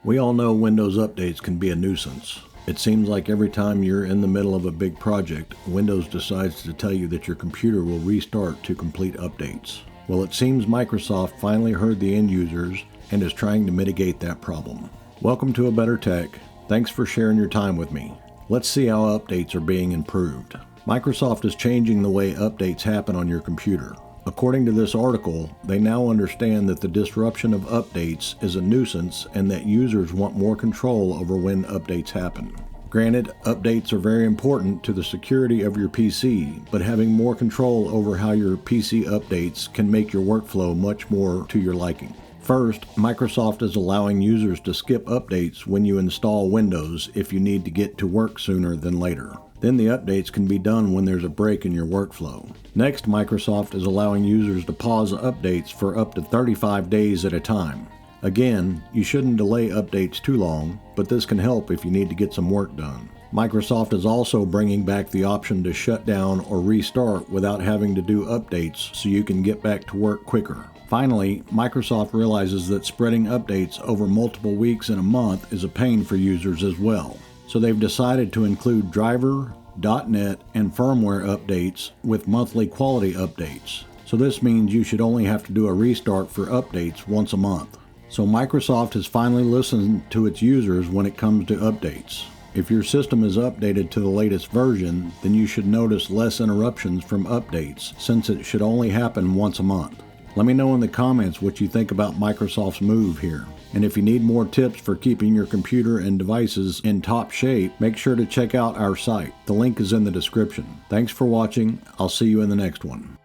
We all know Windows updates can be a nuisance. It seems like every time you're in the middle of a big project, Windows decides to tell you that your computer will restart to complete updates. Well, it seems Microsoft finally heard the end users and is trying to mitigate that problem. Welcome to A Better Tech. Thanks for sharing your time with me. Let's see how updates are being improved. Microsoft is changing the way updates happen on your computer. According to this article, they now understand that the disruption of updates is a nuisance and that users want more control over when updates happen. Granted, updates are very important to the security of your PC, but having more control over how your PC updates can make your workflow much more to your liking. First, Microsoft is allowing users to skip updates when you install Windows if you need to get to work sooner than later. Then the updates can be done when there's a break in your workflow. Next, Microsoft is allowing users to pause updates for up to 35 days at a time. Again, you shouldn't delay updates too long, but this can help if you need to get some work done. Microsoft is also bringing back the option to shut down or restart without having to do updates so you can get back to work quicker. Finally, Microsoft realizes that spreading updates over multiple weeks and a month is a pain for users as well. So they've decided to include driver, .NET, and firmware updates with monthly quality updates. So this means you should only have to do a restart for updates once a month. So Microsoft has finally listened to its users when it comes to updates. If your system is updated to the latest version, then you should notice less interruptions from updates, since it should only happen once a month. Let me know in the comments what you think about Microsoft's move here. And if you need more tips for keeping your computer and devices in top shape, make sure to check out our site. The link is in the description. Thanks for watching. I'll see you in the next one.